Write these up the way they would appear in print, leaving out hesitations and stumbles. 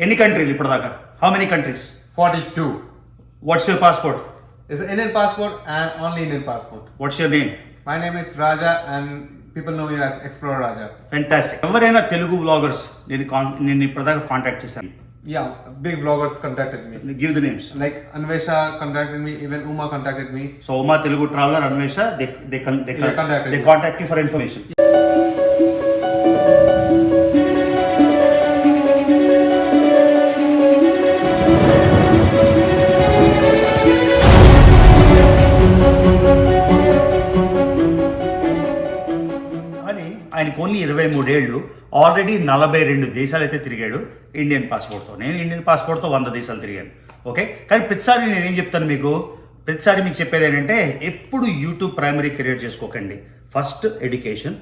ఎన్ని కంట్రీలు ఇప్పటిదాకా? How many countries? 42. What's your passport? It's an Indian passport and only Indian passport. What's your name? My name is Raja and people know me as Explorer Raja. Fantastic. ఎవరైనా Telugu vloggers నేను ఇప్పటిదాకా contact చేశాను. Yeah, big vloggers contacted me. Give the names. Like Anvesha contacted me, even Uma contacted me. So Uma Telugu traveller, Anvesha, they contact you for information. ఆయనకు only 23 ఏళ్ళు, already 42 దేశాలు అయితే తిరిగాడు Indian పాస్పోర్ట్తో. నేను ఇండియన్ పాస్పోర్ట్తో 100 దేశాలు తిరిగాను. ఓకే, కానీ ప్రతిసారి నేనేం చెప్తాను మీకు, ప్రతిసారి మీకు చెప్పేది ఏంటంటే ఎప్పుడు యూట్యూబ్ ప్రైమరీ కెరియర్ చేసుకోకండి. First education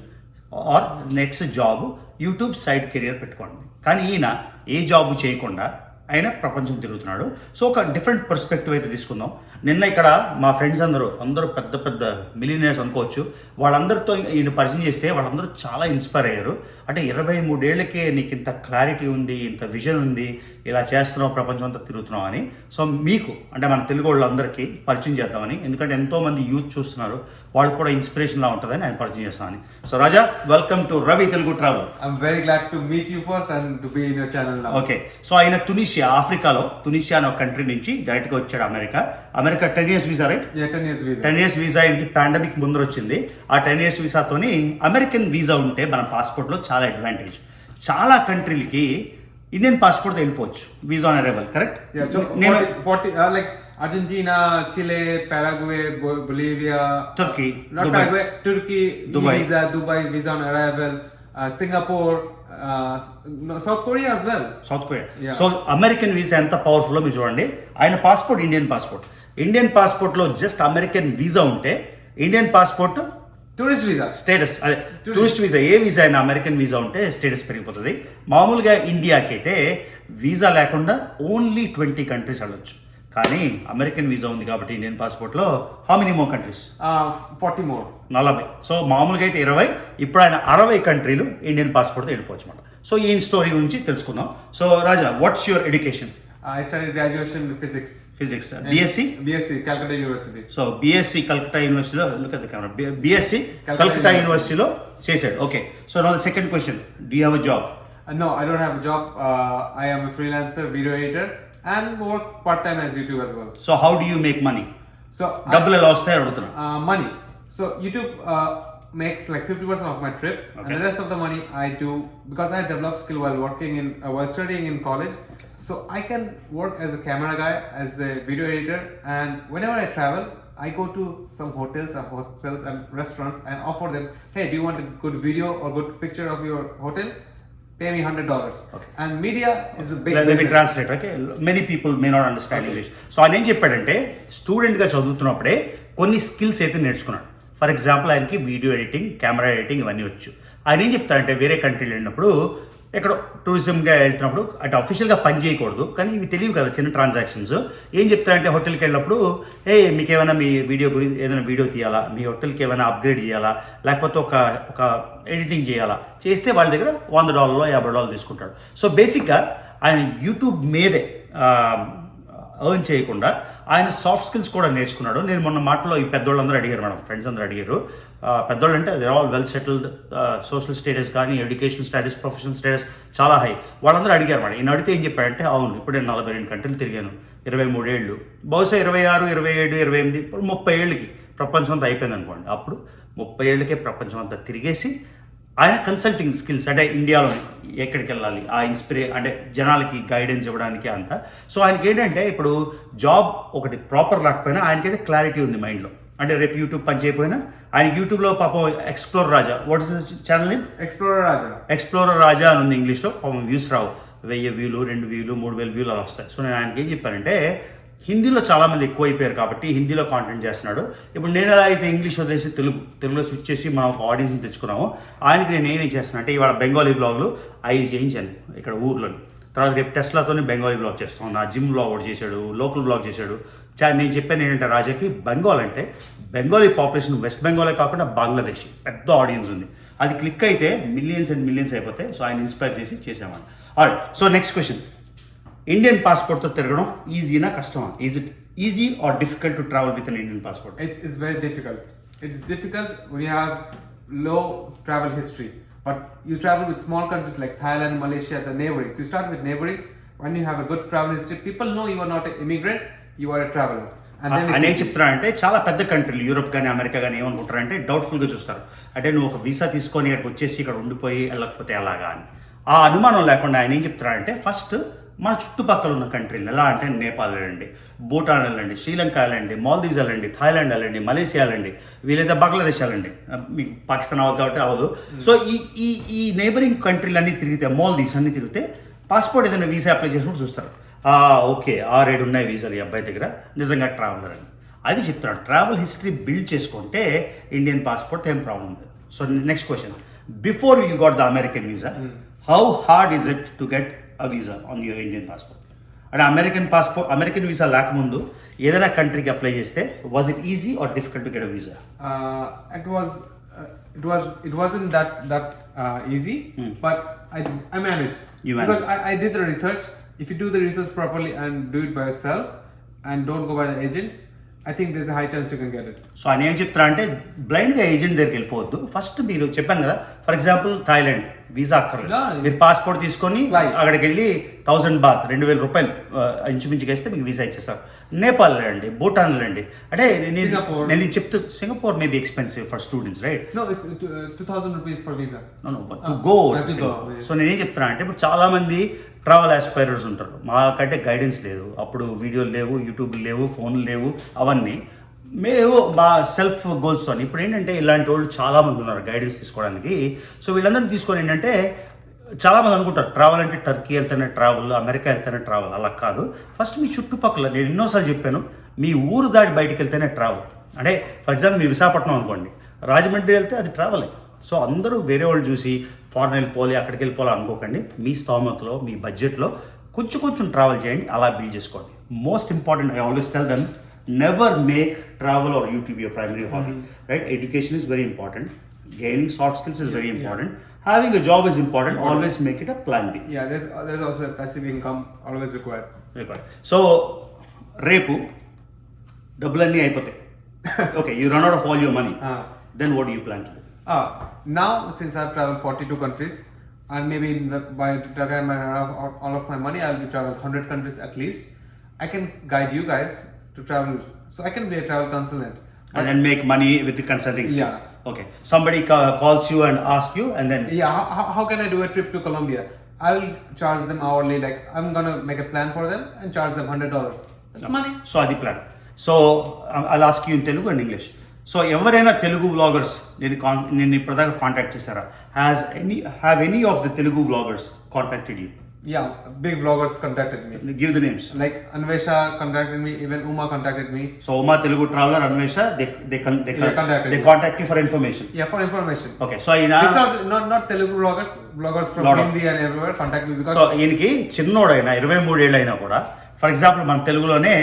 or next job, YouTube side career పెట్టుకోండి. కానీ ఈయన ఏ జాబ్ చేయకుండా ఆయన ప్రపంచం తిరుగుతున్నాడు. సో ఒక డిఫరెంట్ పర్స్పెక్టివ్ అయితే తీసుకుందాం. నిన్న ఇక్కడ మా ఫ్రెండ్స్ అందరూ పెద్ద పెద్ద మిలియనర్స్ అనుకోవచ్చు, వాళ్ళందరితో ఈయన పరిచయం చేస్తే వాళ్ళందరూ చాలా ఇన్స్పైర్ అయ్యారు. అంటే 23 ఏళ్ళకే నీకు ఇంత క్లారిటీ ఉంది, ఇంత విజన్ ఉంది, ఇలా చేస్తున్నావు, ప్రపంచం అంతా తిరుగుతున్నావు అని. సో మీకు అంటే మన తెలుగు వాళ్ళందరికీ పరిచయం చేద్దామని, ఎందుకంటే ఎంతోమంది యూత్ చూస్తున్నారు, వాళ్ళకు కూడా ఇన్స్పిరేషన్లా ఉంటుందని ఆయన పరిచయం చేస్తామని. So Raja, welcome to Ravi Telugu travel. I'm very glad to meet you first and to be in your channel now. Okay, so ఆయన ఆఫ్రికాలో తునిషియా అనే ఒక కంట్రీ నుంచి డైరెక్ట్గా వచ్చాడు America 10 years visa, right? 10 years visa. 10 years visa ఆయనకి pandemic ముందర వచ్చింది. ఆ 10 years వీసాతోని అమెరికన్ వీసా ఉంటే మన పాస్పోర్ట్లో చాలా అడ్వాంటేజ్. చాలా కంట్రీలకి ఇండియన్ పాస్పోర్ట్ వెళ్ళిపోవచ్చు visa on arrival, correct? Yeah, so 40 like Argentina, Chile, Paraguay, Bolivia, Turkey, not Dubai. Paraguay, Turkey, Dubai. Dubai visa on arrival, Singapore, South Korea as well. South Korea. Yeah. So American visa ఎంత powerful మీరు చూడండి. ఆయన passport Indian పాస్పోర్ట్లో just American visa ఉంటే Indian passport Tourist visa. Status, అదే tourist visa, ఏ visa అయినా American visa ఉంటే స్టేటస్ పెరిగిపోతుంది. మామూలుగా ఇండియాకి అయితే వీసా లేకుండా ఓన్లీ 20 కంట్రీస్ వెళ్ళొచ్చు. కానీ అమెరికన్ వీసా ఉంది కాబట్టి ఇండియన్ పాస్పోర్ట్లో how many more countries? 40 more. 40. So మామూలుగా అయితే 20, ఇప్పుడు ఆయన 60 కంట్రీలు ఇండియన్ పాస్పోర్ట్తో వెళ్ళిపోవచ్చు అనమాట. సో ఈ స్టోరీ గురించి తెలుసుకుందాం. So Raja, what's your education? I studied graduation in physics. BSc, Calcutta University. So BSc Calcutta యూనివర్సిటీలో, look at the camera, BSc Calcutta యూనివర్సిటీలో చేశాడు. ఓకే, సో నా second question, do you have a job? No, I don't have a job. I am a freelancer, video editor, and work part time as YouTube as well. So how do you make money? So డబ్బులు ఎలా వస్తాయి అడుగుతున్నా. money. So YouTube makes like 50% of my trip, and the rest of the money I do because I developed skill while studying in college. So I can work as a camera guy, as a video editor, and whenever I travel, I go to some hotels and restaurants and offer them, hey, do you want a good video or good picture of your hotel? Pay me $100. Okay. And media is a big Let me business. translate. Okay, many people may not understand English. So ఆయన ఏం చెప్పాడంటే స్టూడెంట్గా చదువుతున్నప్పుడే కొన్ని skills అయితే నేర్చుకున్నాడు. For example ఆయనకి video editing, camera editing ఇవన్నీ వచ్చు. ఆయన ఏం చెప్తాడంటే వేరే కంట్రీలు వెళ్ళినప్పుడు, ఎక్కడో టూరిజంగా వెళ్తున్నప్పుడు అంటే అఫీషియల్గా పని చేయకూడదు, కానీ ఇవి తెలియవు కదా చిన్న ట్రాన్సాక్షన్స్. ఏం చెప్తారంటే హోటల్కి వెళ్ళినప్పుడు, మీకు ఏమైనా మీ వీడియో గురించి ఏదైనా వీడియో తీయాలా, మీ హోటల్కి ఏమైనా అప్గ్రేడ్ చేయాలా, లేకపోతే ఒక ఎడిటింగ్ చేయాలా, చేస్తే వాళ్ళ దగ్గర $100 $50 తీసుకుంటాడు. సో బేసిక్గా ఆయన యూట్యూబ్ మీదే ఎర్న్ చేయకుండా ఆయన సాఫ్ట్ స్కిల్స్ కూడా నేర్చుకున్నాడు. నేను మొన్న మాటలో ఈ పెద్దోళ్ళందరూ అడిగారు, మేడం ఫ్రెండ్స్ అందరూ అడిగారు, పెద్దోళ్ళు అంటే they all well settled, social status కానీ ఎడ్యుకేషనల్ స్టేటస్, ప్రొఫెషనల్ స్టేటస్ చాలా హై. వాళ్ళందరూ అడిగారు మేడం. ఈయన అడిగితే ఏం చెప్పాడంటే, అవును ఇప్పుడు నేను 42 కంట్రీలు తిరిగాను, 23 ఏళ్ళు, బహుశా 26, 27, 28, ఇప్పుడు 30 ఏళ్ళకి ప్రపంచం అంతా అయిపోయింది అనుకోండి. అప్పుడు 30 ఏళ్ళకే ప్రపంచం అంతా తిరిగేసి ఆయన కన్సల్టింగ్ స్కిల్స్ అంటే ఇండియాలో ఎక్కడికి వెళ్ళాలి, ఆ అంటే జనాలకి గైడెన్స్ ఇవ్వడానికి అంతా. సో ఆయనకి ఏంటంటే ఇప్పుడు జాబ్ ఒకటి ప్రాపర్ రాకపోయినా ఆయనకైతే క్లారిటీ ఉంది మైండ్లో. అంటే రేపు యూట్యూబ్ పని చేయకపోయినా ఆయన యూట్యూబ్లో పాపం explore Raja, what is channel name? Explorer Raja అని ఉంది ఇంగ్లీష్లో. పాపం వ్యూస్ రావు, 1000 వ్యూలు, 2 వ్యూలు, 3000 వ్యూలు అలా వస్తాయి. సో నేను ఆయనకి ఏం చెప్పానంటే, హిందీలో చాలామంది ఎక్కువ అయిపోయారు కాబట్టి హిందీలో కాంటెంట్ చేస్తున్నాడు. ఇప్పుడు నేను ఎలా అయితే ఇంగ్లీష్ వదిలేసి తెలుగులో స్విచ్ చేసి మనం ఒక ఆడియన్స్ని తెచ్చుకున్నాము, ఆయనకి నేను ఏమేం చేస్తాను అంటే ఇవాళ బెంగాలీ వ్లాగ్లు 5 చేయించాను ఇక్కడ ఊర్లోని. తర్వాత రేపు టెస్లాతోనే బెంగాలీ వ్లాగ్ చేస్తాం, నా జిమ్ వ్లాగ్ ఒకటి చేశాడు, లోకల్ వ్లాగ్ చేశాడు. నేను చెప్పాను ఏంటంటే రాజాకి, బెంగాలీ పాపులేషన్ వెస్ట్ బెంగాలే కాకుండా బంగ్లాదేశ్ పెద్ద ఆడియన్స్ ఉంది. అది క్లిక్ అయితే మిలియన్స్ అండ్ మిలియన్స్ అయిపోతాయి. సో ఆయన ఇన్స్పైర్ చేసి చేసామని. Alright, so next question, Indian పాస్పోర్ట్తో తిరగడం ఈజీనా కష్టమా? Is it easy or difficult to travel with an Indian passport? It's very difficult. It's difficult when you have low travel history. But you travel with small countries like Thailand, Malaysia, the neighborings. You start with neighborings. When you have a good travel history, people know you are not an immigrant, you are a traveler. And then అని ఏం చెప్తున్నా అంటే చాలా పెద్ద కంట్రీలు Europe కానీ America కానీ ఏమనుకుంటారంటే డౌట్ఫుల్గా చూస్తారు. అంటే నువ్వు ఒక వీసా తీసుకొని ఇక్కడికి వచ్చేసి ఇక్కడ ఉండిపోయి వెళ్ళకపోతే ఎలాగా అని. ఆ అనుమానం లేకుండా ఆయన ఏం చెప్తున్నారంటే ఫస్ట్ మన చుట్టుపక్కల ఉన్న కంట్రీలు ఎలా అంటే నేపాల్ వెళ్ళండి, భూటాన్ వెళ్ళండి, శ్రీలంక వెళ్ళండి, మాల్దీవ్స్ వెళ్ళండి, థాయిలాండ్ వెళ్ళండి, మలేషియా వెళ్ళండి, వీలైతే బంగ్లాదేశ్ వెళ్ళండి. మీకు పాకిస్తాన్ అవ్వదు కాబట్టి అవ్వదు. సో ఈ నైబరింగ్ కంట్రీలు అన్నీ తిరిగితే, మాల్దీవ్స్ అన్నీ తిరిగితే పాస్పోర్ట్ ఏదైనా వీసా అప్లై చేసినప్పుడు చూస్తారు, ఓకే 6-7 ఉన్నాయి వీసాలు ఈ అబ్బాయి దగ్గర, నిజంగా ట్రావెలర్ అని. అది చెప్తున్నాడు. ట్రావెల్ హిస్టరీ బిల్డ్ చేసుకుంటే ఇండియన్ పాస్పోర్ట్ ఏం ప్రాబ్లం లేదు. So next question, before you got the American visa, how hard is it to get a visa on your Indian passport? అంటే అమెరికన్ వీసా లేకముందు ఏదైనా కంట్రీకి అప్లై చేస్తే was it easy or difficult to get a visa? It wasn't that easy, but I managed. You managed. Because I did the research. If you do the research properly and do it by yourself and don't go by the agents, I think there's a high chance you can get it. So ఆయన ఏం చెప్తారా అంటే బ్లైండ్గా agent దగ్గరికి వెళ్ళిపోవద్దు. First మీరు చెప్పాను కదా, for example Thailand visa అక్కర్లేదు, మీరు పాస్పోర్ట్ తీసుకొని అక్కడికి వెళ్ళి 1000 బాత్ 2000 రూపాయలు ఇంచుమించుగా వేస్తే మీకు వీసా ఇచ్చేస్తారు. నేపాల్ వెళ్ళండి, భూటాన్ వెళ్ళండి. అంటే నేను చెప్తూ Singapore may be expensive for students, right? No, it's 2000 rupees for visa. No, but to go. So నేనేం చెప్తున్నా అంటే ఇప్పుడు చాలామంది ట్రావెల్ ఆస్పైరర్స్ ఉంటారు, మాకంటే గైడెన్స్ లేదు, అప్పుడు వీడియోలు లేవు, యూట్యూబ్ లేవు, ఫోన్లు లేవు, అవన్నీ మేము మా సెల్ఫ్ గోల్స్ అని. ఇప్పుడు ఏంటంటే ఇలాంటి వాళ్ళు చాలామంది ఉన్నారు గైడెన్స్ తీసుకోవడానికి. సో వీళ్ళందరినీ తీసుకొని ఏంటంటే చాలామంది అనుకుంటారు ట్రావెల్ అంటే టర్కీ వెళ్తేనే ట్రావెల్, అమెరికా వెళ్తేనే ట్రావెల్. అలా కాదు. ఫస్ట్ మీ చుట్టుపక్కల, నేను ఎన్నోసార్లు చెప్పాను, మీ ఊరు దాటి బయటికి వెళ్తేనే ట్రావెల్. అంటే ఫర్ ఎగ్జాంపుల్ మీ విశాఖపట్నం అనుకోండి, రాజమండ్రి వెళ్తే అది ట్రావెలే. సో అందరూ వేరే వాళ్ళు చూసి ఫారెన్ వెళ్ళిపోవాలి, అక్కడికి వెళ్ళిపోవాలి అనుకోకండి. మీ స్తోమతలో, మీ బడ్జెట్లో కొంచెం ట్రావెల్ చేయండి, అలా బిల్డ్ చేసుకోండి. Most important, I always tell them, never make travel are YouTube your primary hobby, right? Education is very important, gaining soft skills is very important, having a job is important, always make it a plan B. Yeah, there's also a passive income always required. So రేపు డబ్బులన్నీ అయిపోతాయి, okay, you run out of all your money, then what do you plan to do? Now, since I've traveled 42 countries, and maybe by the time I run out all of my money, I'll be travel 100 countries at least. I can guide you guys to travel, so I can be a travel consultant. And then make money with the consulting skills. Yeah. Okay. Somebody calls you and asks you, and then Yeah, how can I do a trip to Colombia? I will charge them hourly. Like I'm gonna make a plan for them and charge them $100. That's money. So అది plan. So I'll ask you in Telugu and English. So ఎవరైనా Telugu vloggers నేను ఇప్పటిదాకా contact చేశారా? Have any of the Telugu vloggers contacted you? Yeah, big vloggers contacted me. Give the names. Like Anvesha contacted me, even Uma contacted me. So Uma Telugu traveller, Anvesha, they contact you for information. Yeah, for information. Okay. So ఈయన Not Telugu vloggers from Hindi and everywhere contact me because. So ఈయనకి చిన్నోడైనా 23 ఏళ్ళైనా కూడా, for example మన తెలుగులోనే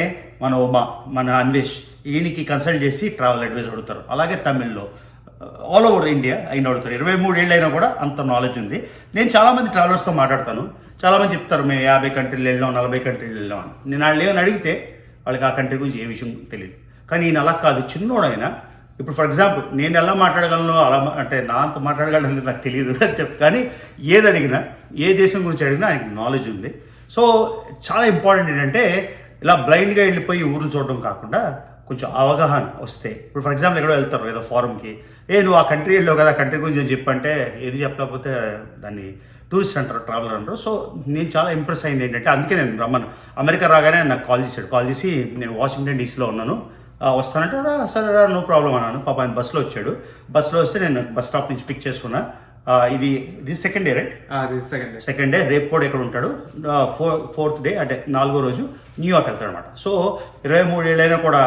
మన ఉమా, మన అన్వేష్, ఈయనకి consult చేసి travel advice అడుగుతారు. అలాగే తమిళ్లో ఆల్ ఓవర్ ఇండియా అయిన అడుగుతారు. 23 ఏళ్ళైనా కూడా అంత నాలెడ్జ్ ఉంది. నేను చాలామంది ట్రావెలర్స్తో మాట్లాడతాను, చాలామంది చెప్తారు మేము 50 కంట్రీలు వెళ్ళాం, 40 కంట్రీలు వెళ్ళాం అని. నేను వాళ్ళు ఏమని అడిగితే వాళ్ళకి ఆ కంట్రీ గురించి ఏ విషయం తెలియదు. కానీ ఈయన అలా కాదు, చిన్నోడైనా. ఇప్పుడు ఫర్ ఎగ్జాంపుల్ నేను ఎలా మాట్లాడగలను, అలా అంటే నా అంత మాట్లాడగలను నాకు తెలియదు అని చెప్తా. కానీ ఏది అడిగినా, ఏ దేశం గురించి అడిగినా ఆయనకి నాలెడ్జ్ ఉంది. సో చాలా ఇంపార్టెంట్ ఏంటంటే ఇలా బ్లైండ్గా వెళ్ళిపోయి ఊర్లు చూడడం కాకుండా కొంచెం అవగాహన వస్తే. ఇప్పుడు ఫర్ ఎగ్జాంపుల్ ఎక్కడో వెళ్తారు ఏదో ఫారంకి, నువ్వు ఆ కంట్రీ వెళ్ళావు కదా, కంట్రీ గురించి చెప్పంటే ఏది చెప్పలేకపోతే దాన్ని టూరిస్ట్ అంటారు, ట్రావెలర్ అంటారు. సో నేను చాలా ఇంప్రెస్ అయింది ఏంటంటే, అందుకే నేను రమ్మను. అమెరికా రాగానే నాకు కాల్ చేసి నేను వాషింగ్టన్ డీసీలో ఉన్నాను, వస్తానంటే సరే రా, నో ప్రాబ్లం అన్నాను. పాప ఆయన బస్సులో వచ్చాడు. బస్సులో వస్తే నేను బస్ స్టాప్ నుంచి పిక్ చేసుకున్నా. ఇది second day, right? Second day. రేపు కూడా ఇక్కడ ఉంటాడు. ఫోర్త్ డే అంటే 4వ రోజు న్యూయార్క్ వెళ్తాడు అనమాట. సో 23 ఏళ్ళైనా కూడా,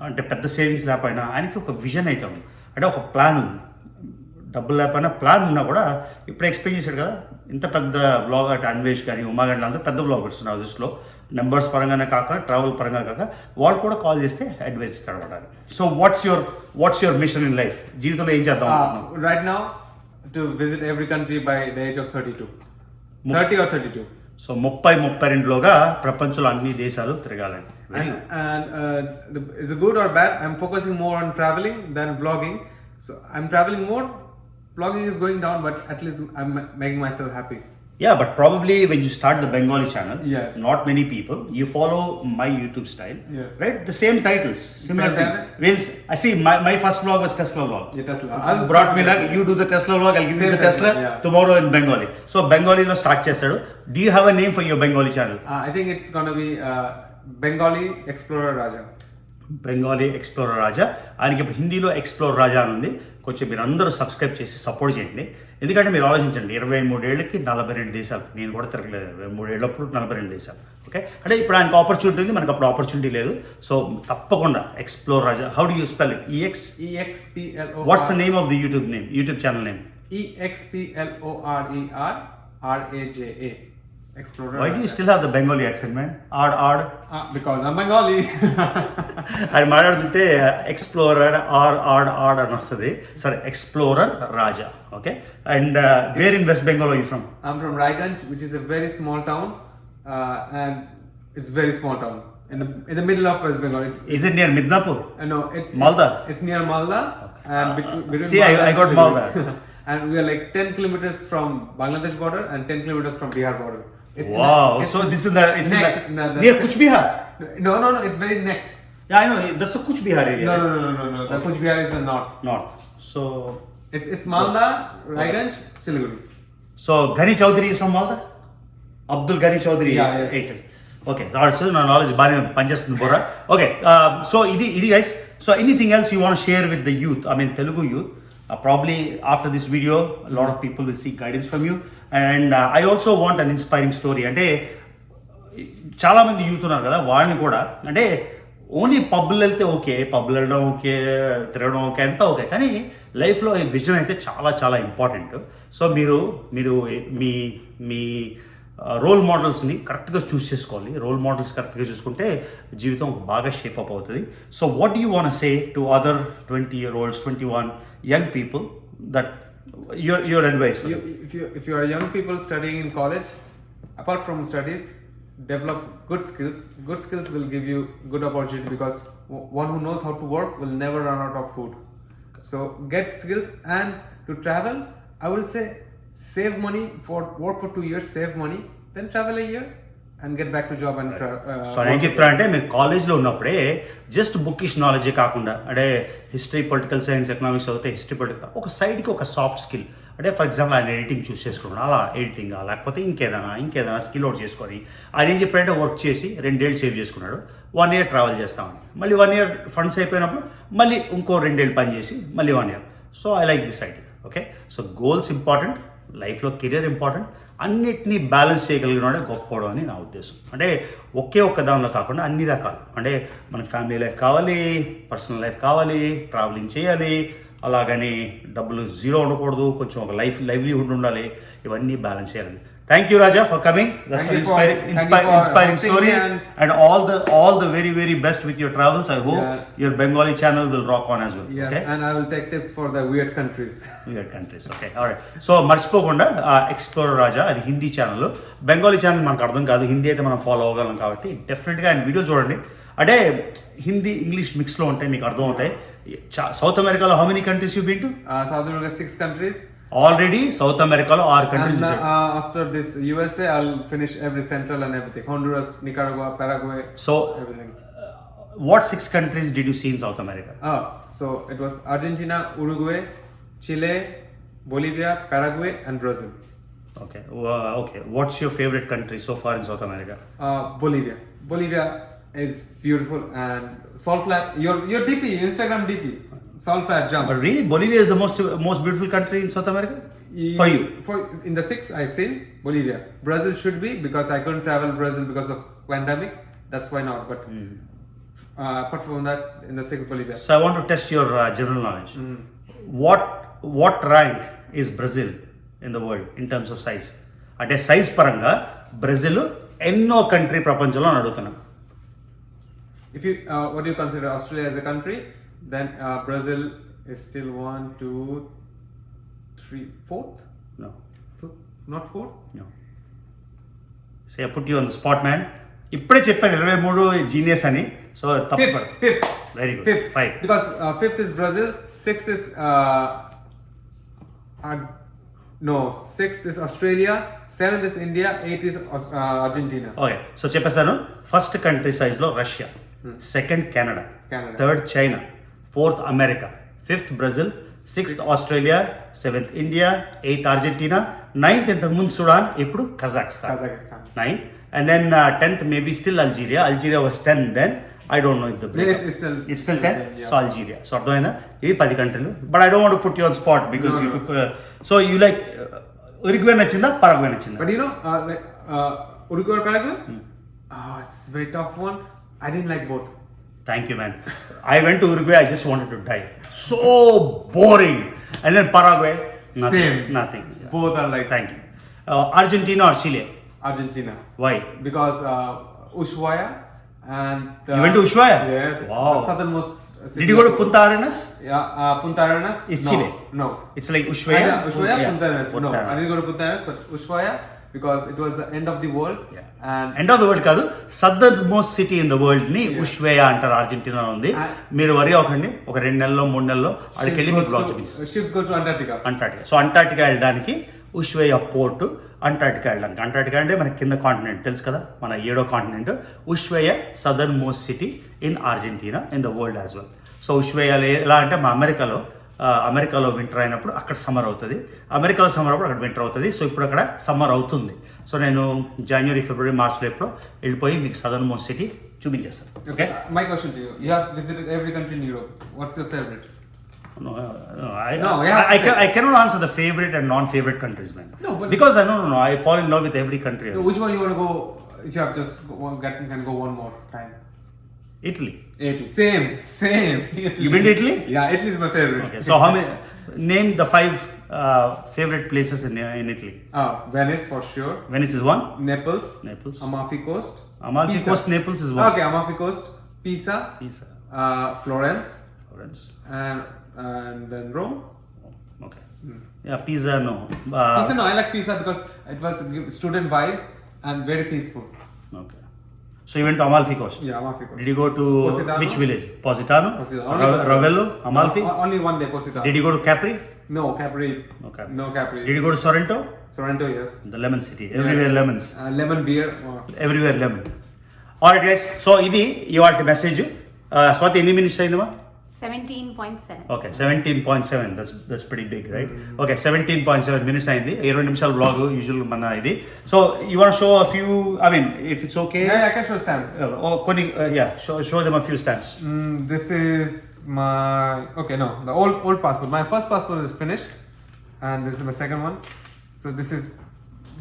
అంటే పెద్ద సేవింగ్స్ లేకపోయినా ఆయనకి ఒక విజన్ అయితే ఉంది, అంటే ఒక ప్లాన్ ఉంది. డబ్బులు లేకపోయినా ప్లాన్ ఉన్నా కూడా ఇప్పుడు ఎక్స్ప్లెయిన్ చేశాడు కదా, ఇంత పెద్ద వ్లాగ్ అంటే అన్వేష్ కానీ ఉమా కానీ అందరూ పెద్ద వ్లాగర్స్ ఉన్నారు దృష్టిలో, నెంబర్స్ పరంగానే కాక ట్రావెల్ పరంగా కాక, వాళ్ళు కూడా కాల్ చేస్తే అడ్వైస్ ఇస్తాడు అనమాట. So what's your mission in life? జీవితంలో ఏం చేద్దాం? Right now to visit every country by the age of 32. 30 or 32. So 32లోగా ప్రపంచంలో అన్ని దేశాలు తిరగాలండి. Is it good or bad? I'm focusing more on traveling than vlogging. So I'm traveling more. Vlogging is going down, but at least I'm making myself happy. Yeah, but probably when you start the Bengali channel, Yes. not many people, you follow my YouTube style, Yes. right? The same titles, similar Same thing. I see my first vlog was Tesla vlog. Yeah, Tesla. Brought me luck, you do the Tesla vlog, I'll give you Same the Tesla Tesla, yeah. tomorrow in Bengali. So Bengali lo start chestadu. Do you have a name for your Bengali channel? I think it's gonna be Bengali Explorer Raja. Bengali explorer Raja. ఆయనకి ఇప్పుడు హిందీలో explore రాజా అని ఉంది. కొంచెం మీరు అందరూ subscribe చేసి support చేయండి. ఎందుకంటే మీరు ఆలోచించండి, 23 ఏళ్ళకి 42 దేశాలు, నేను కూడా తిరగలేదు 23 ఏళ్ళప్పుడు 42 దేశాలు. ఓకే, అంటే ఇప్పుడు ఆయనకు ఆపర్చునిటీ ఉంది, మనకు అప్పుడు ఆపర్చునిటీ లేదు. సో తప్పకుండా explore Raja. How do you spell it? EXPLOR. What's the name of the YouTube channel name? EXPLORERRAJA. Explorer. Why do you still have the Bengali accent, man? Odd. Because I'm Bengali. అది మాట్లాడుతుంటే explorer add అని వస్తుంది. సరే, explorer Raja. Okay, and where in West Bengal are you from? I'm from Raiganj, which is a very small town, and it's very small town in the middle of West Bengal. Is it near Midnapur? No, it's Malda? It's near Malda, and between See, Malda I and got Siliguri. Malda. And we are like 10 kilometers from Bangladesh border and 10 kilometers from Bihar border. Wow, so this is it's neck, near Kuch Bihar. No, it's very neck. Yeah, I know, that's the Kuch Bihar area. No. The Kuch Bihar is the north. So It's Malda, Raiganj, Siliguri. So Ghani Chaudhary is from Malda? Abdul Ghani Chaudhary. Yeah, yes. Okay, so నా knowledge బాగానే పనిచేస్తుంది Bora. Okay, so ఇది guys. So anything else you want share with the youth, I mean Telugu youth? Probably after this video, a lot of people will seek guidance from you. And I also want an inspiring story. అంటే చాలామంది youth ఉన్నారు కదా, వాళ్ళని కూడా అంటే only పబ్లు వెళ్తే okay, పబ్లు వెళ్ళడం okay, తిరగడం ఓకే, అంతా ఓకే, కానీ లైఫ్లో ఈ విజన్ అయితే చాలా చాలా ఇంపార్టెంట్. సో మీరు మీ మీ రోల్ మోడల్స్ని కరెక్ట్గా చూస్ చేసుకోవాలి. రోల్ మోడల్స్ కరెక్ట్గా చూసుకుంటే జీవితం బాగా షేప్ అప్ అవుతుంది. So what you want say to other 20-year-olds, 21 young people that your advice? If you are young people studying in college, apart from studies, develop good skills. Good skills will give you good opportunity, because one who knows how to work will never run out of food. So get skills. And to travel, I will say save money, for work for 2 years, save money, then travel a year and get back to job and so నేను చెప్తున్నా అంటే మీరు కాలేజ్లో ఉన్నప్పుడే just bookish నాలెడ్జే కాకుండా, అంటే history, political science, economics చదివితే history, political ఒక సైడ్కి ఒక సాఫ్ట్ స్కిల్, అంటే ఫర్ ఎగ్జాంపుల్ ఆయన ఎడిటింగ్ చూస్ చేసుకున్నాడు, అలా ఎడిటింగ్ లేకపోతే ఇంకేదైనా స్కిల్ అవుట్ చేసుకొని ఆయన ఏం చెప్పాడంటే వర్క్ చేసి 2 ఏళ్ళు సేవ్ చేసుకున్నాడు, 1 year ట్రావెల్ చేస్తామని, మళ్ళీ 1 year ఫండ్స్ అయిపోయినప్పుడు మళ్ళీ ఇంకో 2 ఏళ్ళు పని చేసి మళ్ళీ 1 year. So I like this idea. Okay, so goals important, లైఫ్లో కెరియర్ ఇంపార్టెంట్, అన్నిటినీ బ్యాలెన్స్ చేయగలిగినాడే గొప్పవాడు అని నా ఉద్దేశం. అంటే ఒకే ఒక్క దానిలో కాకుండా అన్ని రకాలు, అంటే మనకు ఫ్యామిలీ లైఫ్ కావాలి, పర్సనల్ లైఫ్ కావాలి, ట్రావెలింగ్ చేయాలి, అలాగని డబ్బులు జీరో ఉండకూడదు, కొంచెం ఒక లైవ్లీహుడ్ ఉండాలి, ఇవన్నీ బ్యాలెన్స్ చేయాలి. Thank you Raja for coming. That's an inspiring story, and all the very very best with your travels. I hope your Bengali channel will rock on as well. Yes, okay? and I will take tips for the weird countries. Okay, all right. So మర్చిపోకుండా explorer రాజా, అది Hindi channel. Bengali channel మనకు అర్థం కాదు, హిందీ అయితే మనం follow అవ్వగలం, కాబట్టి డెఫినెట్గా ఆయన వీడియో చూడండి. అంటే హిందీ ఇంగ్లీష్ మిక్స్లో ఉంటాయి, మీకు అర్థం అవుతాయి. సౌత్ అమెరికాలో how many countries you been to? South America 6 countries. Already south అమెరికాలో 6 countries. And after this USA, I'll finish every central and everything. Honduras, Nicaragua, Paraguay. So everything. What 6 countries did you see in South America? So it was Argentina, Uruguay, Chile, Bolivia, Paraguay, and Brazil. Okay. Okay. What's your favorite country so far in South America? Bolivia. Bolivia is beautiful, and salt flat. Your DP, Instagram DP, salt flat jump. But really, Bolivia is the most beautiful country in South America for you? For in the 6 I seen Bolivia. Brazil should be, because I couldn't travel Brazil because of pandemic. That's why not. But apart from that, in the 6 Bolivia. So I want to test your general knowledge. What rank is Brazil in the world in terms of size? అంటే size పరంగా Brazil ఎన్నో country ప్రపంచంలో అని అడుగుతున్నా. If you what do you consider Australia as a country, then Brazil is still 1, 2, 3, 4th? No. Not 4th? No. Say put you on the spot man. ఇప్పుడే చెప్పాను 23 genius అని. So తప్ప Fifth. Very good. Fifth. 5 Because fifth is Brazil, sixth is sixth is Australia, seventh is India, eighth is Argentina. Okay. So చెప్పేస్తాను. First country సైజ్లో Russia, second Canada, Canada. Third China, fourth America, fifth Brazil, sixth Australia, seventh India, eighth Argentina, ninth ఇంతకుముందు Sudan, ఇప్పుడు Kazakhstan. Kazakhstan. 9th, and then 10th maybe still Algeria. Algeria was 10 then. I don't know if the breakup. It's still 10. yeah. So Algeria. So అర్థమైందా? ఇవి 10 కంట్రీలు. But I don't want to put you on spot because No, you no. took. So you like Uruguay నచ్చిందా, Paraguay నచ్చిందా? But you know, Uruguay or Paraguay? It's a very tough one. I didn't like both. Thank you, man. I went to Uruguay. I just wanted to die. So boring. And then Paraguay. Nothing. Same. Nothing. Yeah. Both are like Thank you. Argentina or Chile? Argentina. Why? Because Ushuaia and You went to Ushuaia? Yes. Wow. The southernmost city. Did you go to Punta Arenas? Yeah, Punta Arenas. It's no, Chile. No. It's like Ushuaia. Ushuaia, Yeah. Punta Arenas. No, Punta I didn't go to Punta Arenas, but Ushuaia because it was the end of the world. Yeah. And end of the world కాదు, southernmost city in the world ని Ushuaia అంటారు. Argentina ఉంది. మీరు వరి అవ్వకండి, ఒక 2 నెలల్లో 3 నెలల్లో అక్కడికి వెళ్ళి మీకు బ్లాగ్ చూపించారు. ships go to Antarctica. Antarctica. So Antarctica వెళ్ళడానికి ఉష్వేయా పోర్ట్, అంటార్టికా వెళ్ళడానికి. అంటార్టికా అంటే మన కింద కాంటినెంట్ తెలుసు కదా, మన 7వ continent. Ushuaia southernmost city in Argentina in the world as well. So ఉష్వేయాలో ఎలా అంటే మా అమెరికాలో వింటర్ అయినప్పుడు అక్కడ సమ్మర్ అవుతుంది, అమెరికాలో సమ్మర్ అప్పుడు అక్కడ వింటర్ అవుతుంది. సో ఇప్పుడు అక్కడ సమ్మర్ అవుతుంది. సో నేను జనవరి, ఫిబ్రవరి, మార్చ్లో ఎప్పుడో వెళ్ళిపోయి మీకు సదర్న్ మోస్ట్ సిటీ చూపించేస్తాను. Okay. My question to you: you have visited every country in Europe. What's your favorite? No, No, yeah, I cannot answer the favorite and non-favorite countries, man. No, but- because I no, I fall in love with every country. No, which one you want to go? If you have just can go one more time. Italy. Italy. Same. Italy. You been to Italy? Yeah, Italy is my favorite. Okay. So how many? Name the 5 favorite places in Italy. Venice for sure. Venice is one. Naples. Naples. Amalfi Coast. Amalfi Pisa. Coast, Naples is one. Okay, Amalfi Coast. Pisa. Pisa. Florence. Florence. And then Rome. Okay. Yeah, Pisa no. Pisa, no, I like Pisa because it was student vibes and very peaceful. Okay. So you went to Amalfi Coast. Yeah, Amalfi Coast. Did you go to Positano. which village? Positano. Positano. Only Positano. Ravello. Amalfi. Only one day, Positano. Did you go to Capri? No, Capri. No Capri. No Capri. Did you go to Sorrento? Sorrento, yes. The lemon city. Everywhere Yes. lemons. Lemon beer. Everywhere lemon. Alright guys, so ఇది ఇవాళ message. Swathi ఎన్ని minutes అయిందమ్మా? 17.7. Okay, 17.7. That's pretty big, right? Okay, 17.7 minutes అయింది. 20 నిమిషాల blog usual మన ఇది. So you want show a few, I mean if it's okay. Yeah, I can show stamps. కొన్ని show them a few stamps. This is my no, the old passport. My first passport is finished, and this is my second one. So this is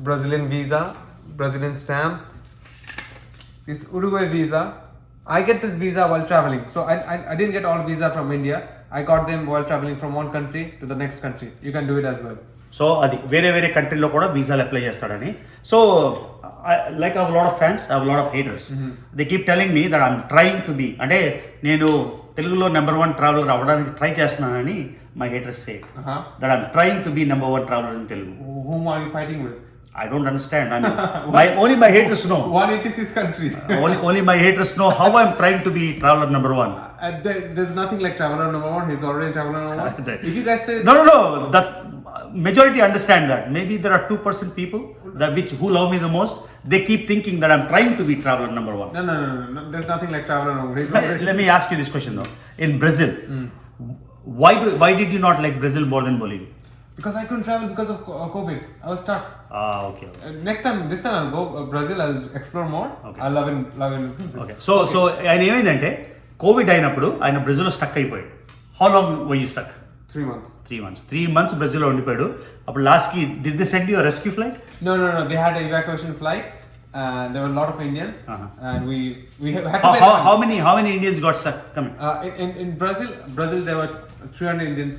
Brazilian visa, Brazilian stamp. This Uruguay visa. I get this visa while traveling. So I didn't get all visa from India. I got them while traveling from one country to the next country. You can do it as well. So అది వేరే కంట్రీలో కూడా వీసాలు అప్లై చేస్తాడని. So like I have lot of fans, I have lot of haters. They keep telling me that I'm trying to be, అంటే నేను తెలుగులో నెంబర్ 1 ట్రావెలర్ అవ్వడానికి ట్రై చేస్తున్నానని my haters say that I'm trying to be number 1 traveller in Telugu. Whom are you fighting with? I don't understand. I mean, only my haters know. 186 countries. only my haters know how I'm trying to be traveler number 1. There's nothing like traveler number 1. He's already traveler number 1. If you guys say No. That majority understand that. Maybe there are 2% people who love me the most. They keep thinking that I'm trying to be traveler number 1. No. There's nothing like traveler number 1. He's already. Let me ask you this question though. In Brazil, why did you not like Brazil more than Bolivia? Because I couldn't travel because of COVID. I was stuck. Okay. This time I'll go Brazil. I'll explore more. Okay. I love in Brazil. Okay. So ఆయన ఏమైందంటే Covid అయినప్పుడు ఆయన బ్రెజిల్లో stuck అయిపోయాడు. How long were you stuck? 3 months. 3 months బ్రెజిల్లో ఉండిపోయాడు. అప్పుడు లాస్ట్కి did they send you rescue flight? No. They had an evacuation flight. There were a lot of Indians, and we had to pay. How many Indians got stuck? Come in. In Brazil there were 300 Indians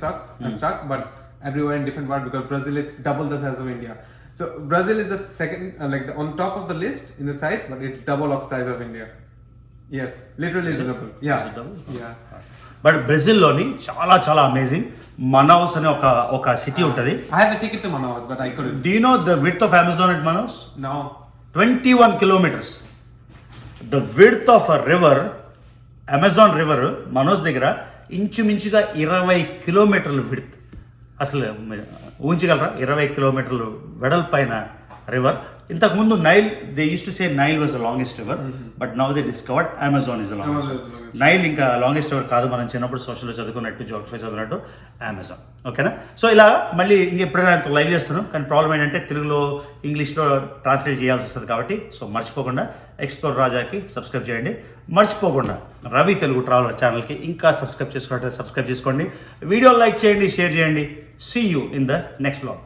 stuck, but everywhere in different parts because Brazil is double the size of India. So Brazil is the second, on top of the list in the size, but it's double of size of India. Yes, literally double. Yeah. Is it double? Yeah. But బ్రెజిల్లోని చాలా amazing మనౌస్ అనే ఒక city ఉంటుంది. I have a ticket to Manaus, but I couldn't. Do you know the width of Amazon at Manaus? No. 21 kilometers. The width of a river, Amazon river Manoj దగ్గర ఇంచుమించుగా 20 కిలోమీటర్ల width. అసలు మీరు ఊహించగలరా? 20 కిలోమీటర్లు వెడల్పైన రివర్. ఇంతకుముందు Nile, they use to say Nile was the longest river, but now they discovered Amazon is the longest. Amazon is the longest. Nile ఇంకా లాంగెస్ట్ రివర్ కాదు, మనం చిన్నప్పుడు సోషల్లో చదువుకున్నట్టు, జోగ్రఫీ చదివినట్టు అమెజాన్. ఓకేనా? సో ఇలా మళ్ళీ ఇంకెప్పుడైనా లైవ్ చేస్తాను, కానీ ప్రాబ్లం ఏంటంటే తెలుగులో ఇంగ్లీష్లో ట్రాన్స్లేట్ చేయాల్సి వస్తుంది కాబట్టి. సో మర్చిపోకుండా ఎక్స్ప్లోర్ రాజాకి సబ్స్క్రైబ్ చేయండి. మర్చిపోకుండా రవి తెలుగు ట్రావెలర్ ఛానల్కి ఇంకా సబ్స్క్రైబ్ చేసుకున్నట్టు సబ్స్క్రైబ్ చేసుకోండి. వీడియో లైక్ చేయండి, షేర్ చేయండి. See you in the next blog.